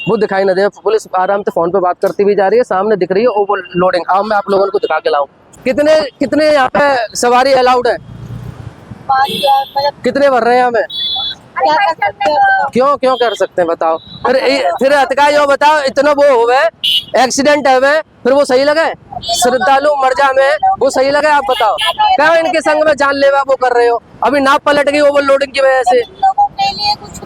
वो दिखाई ना दे। पुलिस आराम से फोन पे बात करती भी जा रही है, सामने दिख रही है ओवर लोडिंग। अब मैं आप लोगों को दिखा के लाऊं कितने कितने यहाँ पे सवारी अलाउड है, कितने भर रहे हैं हमें, क्या कर सकते हो? क्यों क्यों कर सकते हैं बताओ। फिर हतका जो बताओ इतना वो होवे एक्सीडेंट है फिर वो सही लगे, श्रद्धालु मर जावे वो सही लगे। आप बताओ क्या इनके संग में जानलेवा वो कर रहे हो। अभी नाव पलट गई ओवरलोडिंग की वजह से। लोगों के लिए कुछ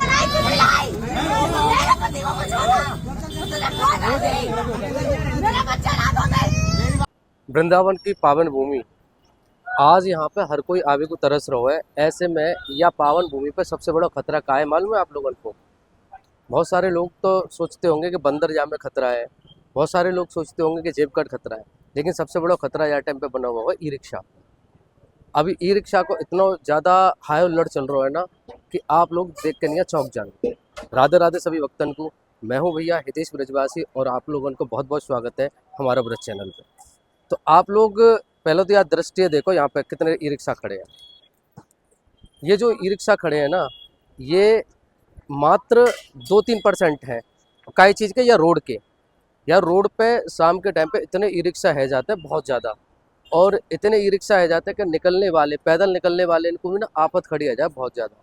वृंदावन की पावन भूमि, आज यहाँ पे हर कोई आवे को तरस रहा है। ऐसे में या पावन भूमि पे सबसे बड़ा खतरा क्या है मालूम है आप लोगों को? बहुत सारे लोग तो सोचते होंगे कि बंदर जाम में खतरा है, बहुत सारे लोग सोचते होंगे कि जेब कट खतरा है, लेकिन सबसे बड़ा खतरा यहाँ टाइम पे बना हुआ है ई रिक्शा। अभी ई रिक्शा को इतना ज़्यादा हाई अलर्ट चल रहा है ना कि आप लोग देख के नहीं चौंक जाएंगे। राधे राधे सभी भक्तन को, मैं हूँ भैया हितेश ब्रजवासी और आप लोगों को बहुत बहुत स्वागत है हमारा ब्रज चैनल पे। तो आप लोग पहले तो यार दृष्टि देखो यहाँ पे कितने ई रिक्शा खड़े हैं। ये जो ई रिक्शा खड़े हैं ना ये मात्र 2-3% है कई चीज़ के, या रोड के, या रोड पे शाम के टाइम पे इतने ई रिक्शा है जाते हैं बहुत ज़्यादा, और इतने ई रिक्शा है जाते हैं कि निकलने वाले पैदल निकलने वाले इनको भी ना आफत खड़ी आ जाए बहुत ज़्यादा।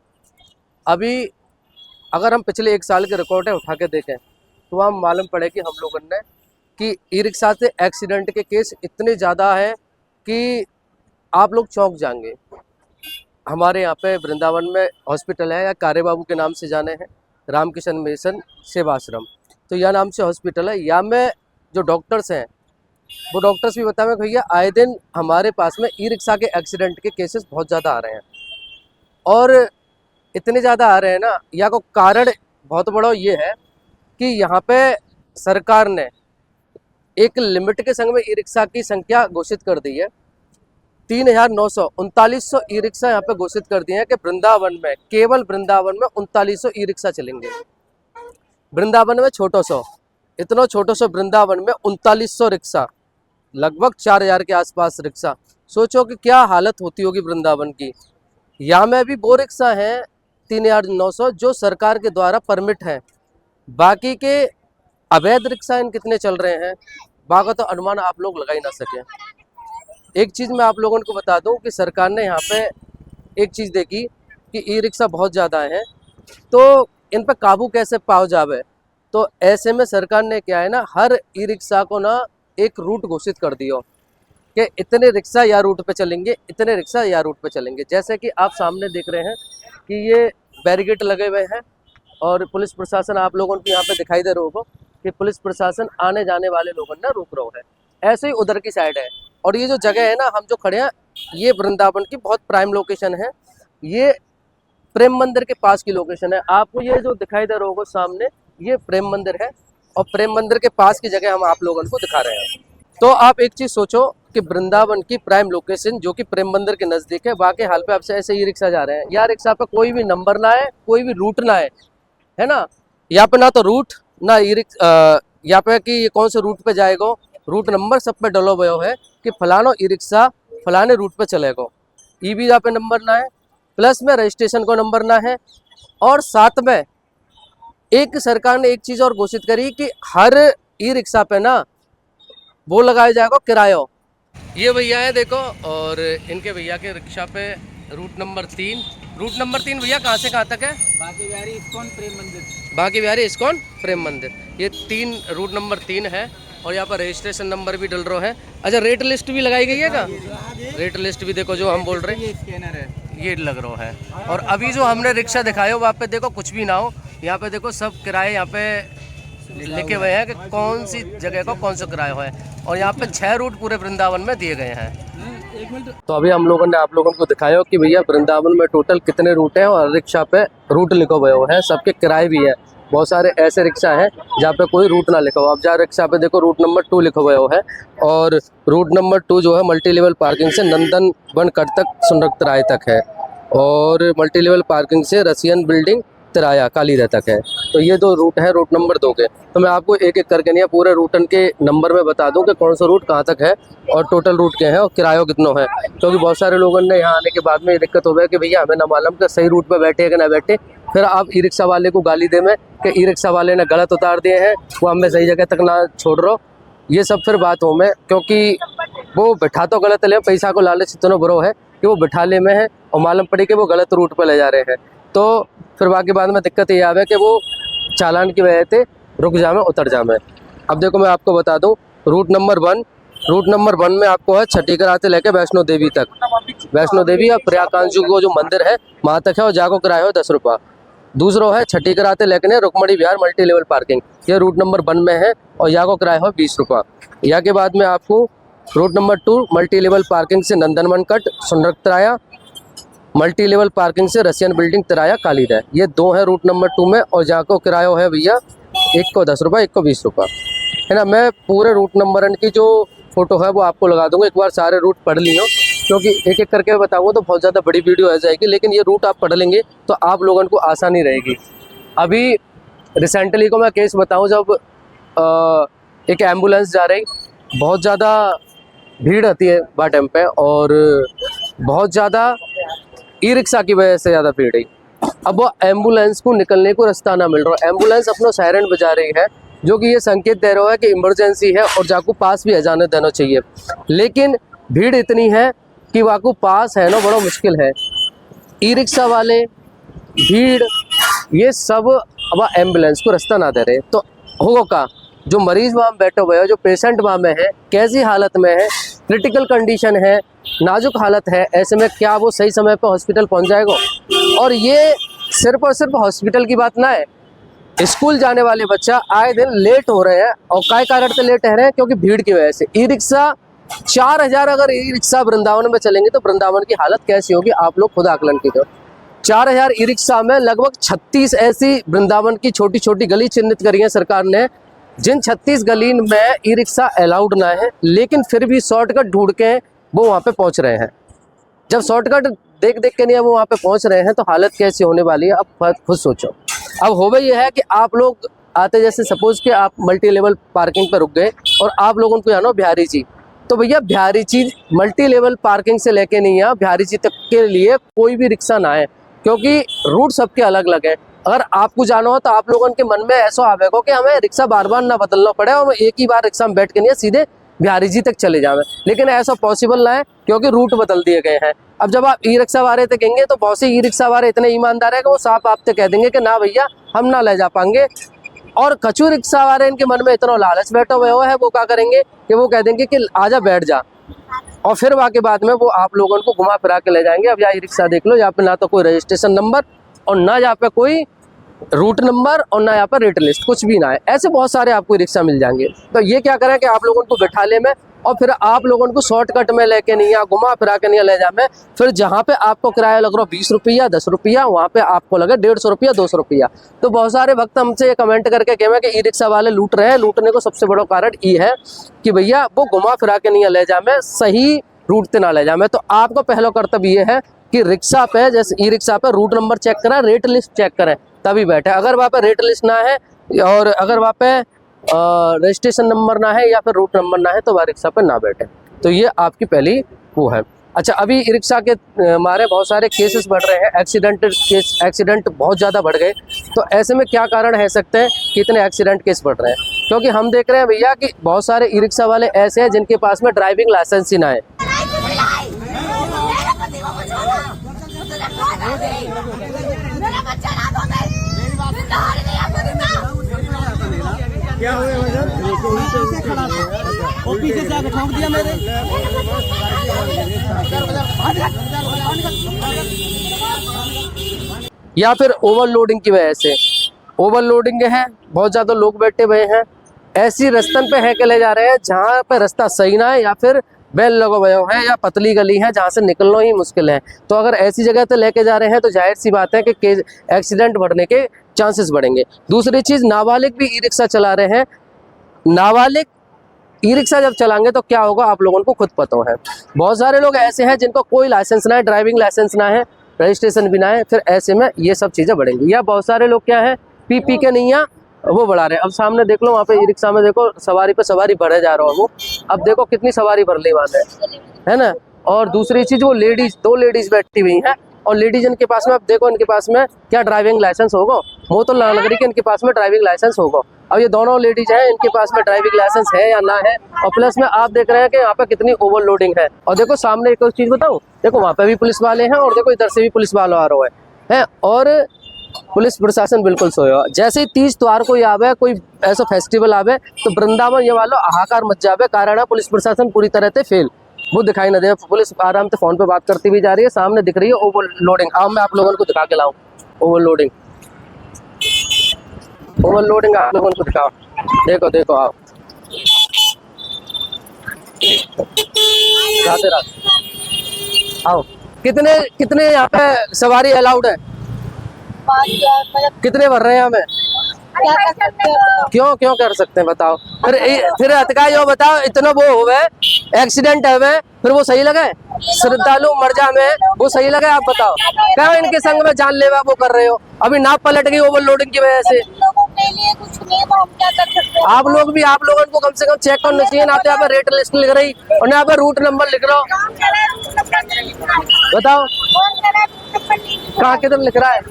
अभी अगर हम पिछले 1 साल के रिकॉर्ड है उठा के देखें तो वहाँ मालूम पड़े कि हम लोगों ने कि ई रिक्शा से एक्सीडेंट के केस इतने ज़्यादा है कि आप लोग चौंक जाएंगे। हमारे यहाँ पे वृंदावन में हॉस्पिटल है या कारे बाबू के नाम से जाने हैं, रामकिशन मिशन सेवाश्रम, तो यह नाम से हॉस्पिटल है। यहाँ में जो डॉक्टर्स हैं वो डॉक्टर्स भी बताएं भैया आए दिन हमारे पास में ई रिक्शा के एक्सीडेंट के केसेस बहुत ज़्यादा आ रहे हैं, और इतने ज़्यादा आ रहे हैं ना, या को कारण बहुत बड़ा ये है कि यहाँ पे सरकार ने एक लिमिट के संग में ई रिक्शा की संख्या घोषित कर दी है। 3939 ई रिक्शा यहाँ पे घोषित कर दिए हैं कि वृंदावन में, केवल वृंदावन में 3900 ई रिक्शा चलेंगे। वृंदावन में छोटो सो, इतना छोटो सो वृंदावन में 3900 रिक्शा, लगभग 4000 के आसपास रिक्शा। सोचो कि क्या हालत होती होगी वृंदावन की। यहाँ में भी वो रिक्शा है 3900 जो सरकार के द्वारा परमिट है, बाकी के अवैध रिक्शा इन कितने चल रहे हैं बाकी तो अनुमान आप लोग लगा ही ना सके। एक चीज़ मैं आप लोगों को बता दूं कि सरकार ने यहाँ पे एक चीज़ देखी कि ई रिक्शा बहुत ज़्यादा है तो इन पर काबू कैसे पाओ जावे। तो ऐसे में सरकार ने क्या है ना, हर ई रिक्शा को ना एक रूट घोषित कर दियो कि इतने रिक्शा या रूट पे चलेंगे, इतने रिक्शा या रूट पे चलेंगे। जैसे कि आप सामने देख रहे हैं कि ये बैरिकेड लगे हुए हैं और पुलिस प्रशासन आप लोगों को यहाँ पे दिखाई दे रहा होगा कि पुलिस प्रशासन आने जाने वाले लोगों ने रोक रहा है। ऐसे ही उधर की साइड है, और ये जो जगह है ना हम जो खड़े हैं ये वृंदावन की बहुत प्राइम लोकेशन है। ये प्रेम मंदिर के पास की लोकेशन है। आपको ये जो दिखाई दे रहा होगा सामने ये प्रेम मंदिर है, और प्रेम मंदिर के पास की जगह हम आप लोगों को दिखा रहे हैं। तो आप एक चीज़ सोचो कि वृंदावन की प्राइम लोकेशन जो कि प्रेम मंदिर के नज़दीक है, बाकी हाल पे आपसे ऐसे ही रिक्शा जा रहे हैं। यार रिक्शा पे कोई भी नंबर ना है, कोई भी रूट ना है ना, यहाँ पे ना तो रूट ना यहाँ पे कि ये कौन से रूट पे जाएगा, रूट नंबर सब पे डलो हुए है कि फलानो ई रिक्शा फलाने रूट पे चलेगा। ई वीज़ा पे नंबर ना है, प्लस में रजिस्ट्रेशन को नंबर ना है, और साथ में एक सरकार ने एक चीज़ और घोषित करी कि हर ई रिक्शा पे ना वो लगाया जाएगा किराया। ये भैया है देखो, और इनके भैया के रिक्शा पे रूट नंबर 3 भैया कहाँ से कहाँ तक है? बाकी बिहारी इस्कॉन प्रेम मंदिर, बाकी बिहारी इस्कॉन प्रेम मंदिर, ये रूट नंबर 3 है, और यहाँ पर रजिस्ट्रेशन नंबर भी डल रहा है। अच्छा रेट लिस्ट भी लगाई गई है क्या? रेट लिस्ट भी देखो जो हम बोल रहे हैं, ये स्कैनर है, ये लग रहा है। और अभी जो हमने रिक्शा दिखाया वहाँ पे देखो कुछ भी ना हो, यहाँ पे देखो सब किराए यहाँ पे लिखे हुए हैं कि कौन सी जगह का कौन सा किराया है, और यहाँ पे 6 रूट पूरे वृंदावन में दिए गए हैं। तो अभी हम लोगों ने आप लोगों को दिखाया कि भैया वृंदावन में टोटल कितने रूट हैं, और रिक्शा पे रूट लिखा हुआ है, सबके किराए भी है। बहुत सारे ऐसे रिक्शा हैं जहाँ पे कोई रूट ना लिखा हुआ। अब जहाँ रिक्शा पे देखो रूट नंबर 2 लिखा हुआ है, और रूट नंबर 2 जो है मल्टी लेवल पार्किंग से नंदन वन कट तक सुनरक्त राय तक है, और मल्टी लेवल पार्किंग से रसियन बिल्डिंग तिराया कालीदा तक है। तो ये 2 रूट है रूट नंबर 2 के। तो मैं आपको एक एक करके नहीं पूरे रूटन के नंबर में बता दूं कि कौन सा रूट कहाँ तक है और टोटल रूट क्या है और किराया कितना है, क्योंकि बहुत सारे लोगों ने यहाँ आने के बाद में ये दिक्कत हो गया कि भैया हमें ना मालूम कि सही रूट पे बैठे कि ना बैठे, फिर आप ई रिक्शा वाले को गाली दे में कि ई रिक्शा वाले ने गलत उतार दिए हैं, वो हमें सही जगह तक ना छोड़ रहो। ये सब फिर बात हो में, क्योंकि वो बिठा तो गलत ले, पैसा को लालच इतना बुरा है कि वो बिठा ले में है और मालूम पड़ी कि वो गलत रूट पर ले जा रहे हैं। तो फिर बाकी बाद में दिक्कत ये आवे कि वो चालान की वजह से रुक जामे, उतर जामे। अब देखो मैं आपको बता दूं, रूट नंबर 1 में आपको है छठीकरा से लेके वैष्णो देवी तक, वैष्णो देवी और प्रयागराज को जो मंदिर है वहाँ तक है, और जाको किराया हो 10 रुपये। दूसरा है छठीकरा से लेके रुक्मणी विहार मल्टी लेवल पार्किंग, ये रूट नंबर 1 में है और यहाँ को किराया हो 20 रुपये। यहाँ के बाद में आपको route number 2 multi level parking से नंदनवन कट सुनरक तिराया, मल्टी लेवल पार्किंग से रशियन बिल्डिंग तिराया कालीदह, ये 2 है रूट नंबर 2 में। और जहाँ को किराया है भैया एक को 10 रुपये, एक को 20 रुपये, है ना। मैं पूरे रूट नंबर की जो फोटो है वो आपको लगा दूंगा, एक बार सारे रूट पढ़ लियो, क्योंकि एक एक करके बताऊंगा तो बहुत ज़्यादा बड़ी वीडियो आ जाएगी, लेकिन ये रूट आप पढ़ लेंगे तो आप लोगों को आसानी रहेगी। अभी रिसेंटली को मैं केस बताऊं, जब एक एम्बुलेंस जा रही, बहुत ज़्यादा भीड़ आती है वह टाइम पे, और बहुत ज़्यादा ई रिक्शा की वजह से ज़्यादा भीड़ है। अब वो एम्बुलेंस को निकलने को रास्ता ना मिल रहा, एम्बुलेंस अपना सायरन बजा रही है, जो कि ये संकेत दे रहा है कि इमरजेंसी है और जाकू पास भी जाने देना चाहिए, लेकिन भीड़ इतनी है कि वाकू पास है ना बड़ा मुश्किल है। ई रिक्शा वाले, भीड़, ये सब अब एम्बुलेंस को रास्ता ना दे रहे, तो होगा का जो मरीज वहाँ बैठे हुए हैं, जो पेशेंट वहाँ में है, कैसी हालत में है, क्रिटिकल कंडीशन है, नाजुक हालत है, ऐसे में क्या वो सही समय पर हॉस्पिटल पहुँच जाएगा? और ये सिर्फ और सिर्फ हॉस्पिटल की बात ना है, स्कूल जाने वाले बच्चा आए दिन लेट हो रहे हैं, और काय कारण से लेट हो रहे हैं? क्योंकि भीड़ की वजह से। ई रिक्शा 4000 अगर ई रिक्शा वृंदावन में चलेंगे तो वृंदावन की हालत कैसी होगी, आप लोग खुद आकलन कीजिए। 4000 ई रिक्शा में लगभग 36 ऐसी वृंदावन की छोटी छोटी गली चिन्हित करी है सरकार ने, जिन 36 गली में ई रिक्शा अलाउड ना है, लेकिन फिर भी शॉर्टकट ढूंढ के वो वहाँ पे पहुँच रहे हैं। जब शॉर्टकट देख देख के नहीं वो वहाँ पे पहुँच रहे हैं तो हालत कैसी होने वाली है, अब खुद सोचो। अब होवे ये है कि आप लोग आते, जैसे सपोज कि आप मल्टी लेवल पार्किंग पर रुक गए और आप लोगों को जाना बिहारी जी, तो भैया Bihari ji multi level parking से लेके नहीं है, बिहारी जी तक के लिए कोई भी रिक्शा ना है, क्योंकि रूट सबके अलग अलग है। अगर आपको जाना हो तो आप लोगों के मन में ऐसा आवेगा कि हमें रिक्शा बार बार ना बदलना पड़े और एक ही बार रिक्शा में बैठ के नहीं सीधे बिहारी जी तक चले जावे, लेकिन ऐसा पॉसिबल ना है क्योंकि रूट बदल दिए गए हैं। अब जब आप ई रिक्शा वाले तक कहेंगे तो बहुत से ई रिक्शा वाले इतने ईमानदार है कि वो साफ आपसे कह देंगे कि ना भैया हम ना ले जा पाएंगे, और कचू रिक्शा वाले इनके मन में इतना लालच बैठा हुआ है, वो क्या करेंगे कि वो कह देंगे कि आजा बैठ जा, और फिर वहाँ के बाद में वो आप लोगों को घुमा फिरा के ले जाएंगे। अब यहाँ ई रिक्शा देख लो, यहाँ पे ना तो कोई रजिस्ट्रेशन नंबर और ना यहाँ पे कोई रूट नंबर और ना यहाँ पर रेट लिस्ट, कुछ भी ना है। ऐसे बहुत सारे आपको रिक्शा मिल जाएंगे। तो ये क्या करें कि आप लोगों को बैठा ले में और फिर आप लोगों को शॉर्टकट में लेके नहीं या घुमा फिरा के नहीं ले जाए, फिर जहाँ पे आपको किराया लग रहा 20 रुपया 10 रुपया, वहाँ पे आपको लगे 150 रुपया 200 रुपया। तो बहुत सारे भक्त हमसे ये कमेंट करके कहे कि ई रिक्शा वाले लूट रहे हैं। लूटने को सबसे बड़ा कारण ये है कि भैया वो घुमा फिरा के नहीं ले जाए, सही रूट से ना ले जाए। तो आपका पहला कर्तव्य ये है कि रिक्शा पे, जैसे ई रिक्शा पे रूट नंबर चेक करें, रेट लिस्ट चेक करें, तभी बैठे। अगर वहाँ पे रेट लिस्ट ना है और अगर वहाँ पे रजिस्ट्रेशन नंबर ना है या फिर रूट नंबर ना है तो वह रिक्शा पर ना बैठे। तो ये आपकी पहली वो है। अच्छा, अभी ई रिक्शा के हमारे बहुत सारे केसेस बढ़ रहे हैं, एक्सीडेंट बहुत ज़्यादा बढ़ गए। तो ऐसे में क्या कारण है सकते हैं कि इतने एक्सीडेंट केस बढ़ रहे हैं? क्योंकि हम देख रहे हैं भैया कि बहुत सारे ई रिक्शा वाले ऐसे हैं जिनके पास में ड्राइविंग लाइसेंस ही ना है। क्या हुआ और पीछे से आके ठोक दिया मेरे। या फिर ओवरलोडिंग की वजह से, ओवरलोडिंग है, बहुत ज़्यादा लोग बैठे हुए हैं, ऐसी रास्तन पे है के ले जा रहे हैं जहाँ पे रास्ता सही ना है, या फिर बैल लगा हुआ है या पतली गली है जहाँ से निकलना ही मुश्किल है। तो अगर ऐसी जगह पे लेके जा रहे हैं तो जाहिर सी बात है कि एक्सीडेंट बढ़ने के चांसेस बढ़ेंगे। दूसरी चीज़, नाबालिग भी ई रिक्शा चला रहे हैं। नाबालिग ई रिक्शा जब चलाएंगे तो क्या होगा आप लोगों को खुद पता है। बहुत सारे लोग ऐसे हैं जिनको कोई लाइसेंस ना है, ड्राइविंग लाइसेंस ना है, रजिस्ट्रेशन भी ना है, फिर ऐसे में ये सब चीज़ें बढ़ेंगी। या बहुत सारे लोग क्या है पी के नहीं है वो बढ़ा रहे हैं। अब सामने देख लो, वहाँ पे ई रिक्शा में देखो सवारी पे सवारी बढ़े जा रहा है वो, अब देखो कितनी सवारी भर ली वहाँ है ना। और दूसरी चीज़, वो लेडीज, 2 लेडीज बैठी हुई हैं, और लेडीज इनके पास में, अब देखो इनके पास में क्या ड्राइविंग लाइसेंस होगा, वो तो लग रही कि इनके पास में ड्राइविंग लाइसेंस होगा। अब ये दोनों लेडीज हैं, इनके पास में ड्राइविंग लाइसेंस है या ना है, और प्लस में आप देख रहे हैं कि यहाँ पे कितनी ओवरलोडिंग है। और देखो सामने एक और चीज बताऊं, देखो वहाँ पे भी पुलिस वाले हैं और देखो इधर से भी पुलिस वाले आ रहे हैं, और पुलिस प्रशासन बिल्कुल सोया। जैसे ही 30 त्योहार कोई आवे, कोई ऐसा फेस्टिवल आवे, तो वृंदावन ये वालों हाहाकार मच जावे, कारण है पुलिस प्रशासन पूरी तरह से फेल, वो दिखाई न दे। पुलिस आराम से फोन पे बात करती भी जा रही है, सामने दिख रही है ओवरलोडिंग। अब मैं आप लोगों को दिखा के लाऊं ओवरलोडिंग, ओवरलोडिंग आप लोगों को दिखाओ, देखो देखो आप, राधे राधे, आओ। कितने कितने यहाँ पे सवारी अलाउड है, 5,000 कितने भर रहे हैं हमें, क्या कर सकते हो? क्यों क्यों कर सकते हैं बताओ। फिर अतकाई हो बताओ, इतना वो होवे एक्सीडेंट है, फिर वो सही लगे, श्रद्धालु मर जावे वो सही लगे, आप बताओ। क्या इनके संग में जानलेवा वो कर रहे हो, अभी नाप पलट गई ओवरलोडिंग की वजह से। इन लोगों के लिए कुछ नियम हम क्या कर सकते हैं? आप लोग को कम से कम चेक करना चाहिए ना, तो यहाँ पे रेट लिस्ट लिख रही और ना यहाँ पे रूट नंबर लिख रहा हो, कौन कह रहा है रूट नंबर नहीं लिखना है? बताओ कौन कह रहा है रूट नंबर नहीं लिखना है? कहाँ किधर लिख रहा है,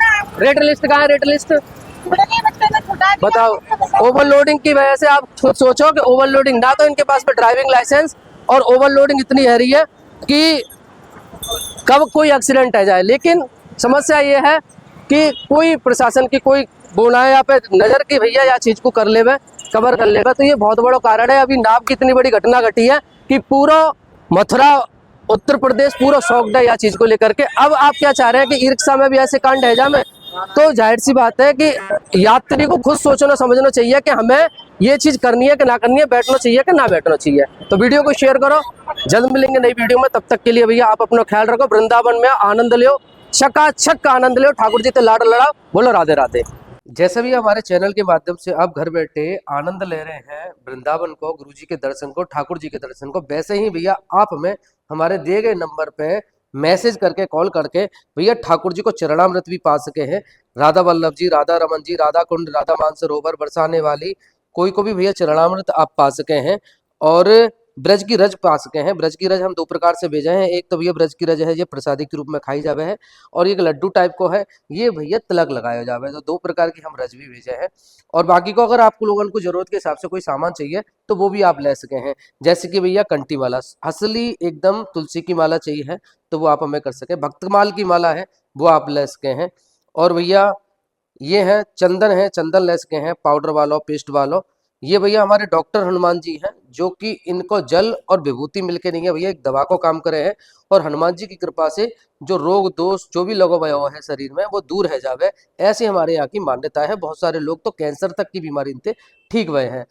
रेट लिस्ट कहाँ है, रेट लिस्ट छोड़ने बच्चे ने छुड़ा दिया। बताओ। ओवरलोडिंग की वजह से आप सोचो कि ओवरलोडिंग, ना तो इनके पास में ड्राइविंग लाइसेंस, और ओवरलोडिंग इतनी है रही है कि कब कोई एक्सीडेंट आ जाए। लेकिन समस्या ये है कि कोई प्रशासन की कोई बोना है यहाँ पे नजर की भैया या चीज को कर लेवे, कवर कर लेवे, तो ये बहुत बड़ा कारण है। अभी नाव की इतनी बड़ी घटना घटी है कि पूरा मथुरा उत्तर प्रदेश पूरा शॉक्ड है या चीज को लेकर के। अब आप क्या चाह रहे हैं कि ई रिक्शा में भी ऐसे कांड है जाए, तो जाहिर सी बात है कि यात्री को खुद सोचना समझना चाहिए कि हमें ये चीज करनी है कि ना करनी है, बैठना चाहिए कि ना बैठना चाहिए। तो वीडियो को शेयर करो, जल्द मिलेंगे नई वीडियो में, तब तक के लिए भैया आप अपना ख्याल रखो, वृंदावन में आनंद लो, चकाचक आनंद लो, ठाकुर जी से लाड़ लड़ाओ, बोलो राधे राधे। जैसे भी हमारे चैनल के माध्यम से आप घर बैठे आनंद ले रहे हैं वृंदावन को, गुरु जी के दर्शन को, ठाकुर जी के दर्शन को, वैसे ही भैया आप हमें हमारे दिए गए नंबर पे मैसेज करके, कॉल करके भैया ठाकुर जी को चरणामृत भी पा सके हैं। राधा वल्लभ जी, राधा रमन जी, राधा कुंड, राधा मानसरोवर, बरसाने वाली, कोई को भी भैया चरणामृत आप पा सके हैं। और ब्रज की रज पा सके हैं। ब्रज की रज हम दो प्रकार से भेजे हैं, एक तो भैया ब्रज की रज है, ये प्रसादी के रूप में खाई जावे है, और एक लड्डू टाइप को है, ये भैया तिलक लगाया जावे है। तो दो प्रकार की हम रज भी भेजे हैं। और बाकी को अगर आपको लोगों को जरूरत के हिसाब से कोई सामान चाहिए तो वो भी आप ले सके हैं। जैसे कि भैया कंठी माला, असली एकदम तुलसी की माला चाहिए है तो वो आप हमें कर सके, भक्तमाल की माला है वो आप ले सके हैं। और भैया ये है चंदन, है चंदन ले सके हैं, पाउडर वालों, पेस्ट वालों। ये भैया हमारे डॉक्टर हनुमान जी हैं, जो कि इनको जल और विभूति मिलके नहीं है भैया, एक दवा को काम करे हैं, और हनुमान जी की कृपा से जो रोग दोष जो भी लगा हुआ है शरीर में वो दूर है जावे, ऐसी हमारे यहाँ की मान्यता है। बहुत सारे लोग तो कैंसर तक की बीमारी इनसे ठीक हुए हैं।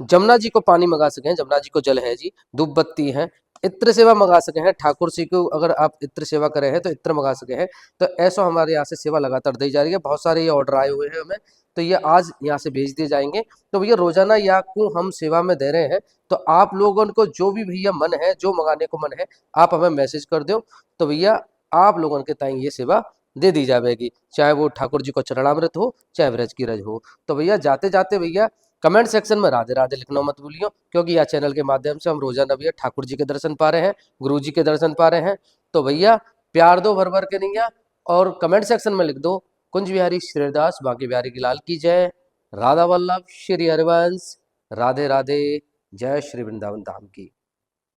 जमुना जी को पानी मंगा सके हैं, जमुना जी को जल है जी, धूप बत्ती है, इत्र सेवा मंगा सके हैं, ठाकुर जी को अगर आप इत्र सेवा करें हैं तो इत्र मंगा सके हैं। तो ऐसा हमारे यहाँ से सेवा लगातार दी जा रही है। बहुत सारे ये ऑर्डर आए हुए हैं हमें, तो ये आज यहाँ से भेज दिए जाएंगे। तो भैया रोजाना या को हम सेवा में दे रहे हैं, तो आप लोगों को जो भी भैया मन है, जो मंगाने को मन है, आप हमें मैसेज कर दो, तो भैया आप लोगों के ताई ये सेवा दे दी जाएगी, चाहे वो ठाकुर जी को चरणामृत हो, चाहे व्रज की रज हो। तो भैया जाते जाते भैया कमेंट सेक्शन में राधे राधे लिखना मत भूलियो, क्योंकि यह चैनल के माध्यम से हम रोजाना भैया ठाकुर जी के दर्शन पा रहे हैं, गुरु जी के दर्शन पा रहे हैं। तो भैया प्यार दो भर भर के नहीं, और कमेंट सेक्शन में लिख दो कुंज बिहारी श्रीदास बांके बिहारी की लाल की जय, राधा वल्लभ श्री हरिवंश, राधे राधे, जय श्री वृंदावन धाम की।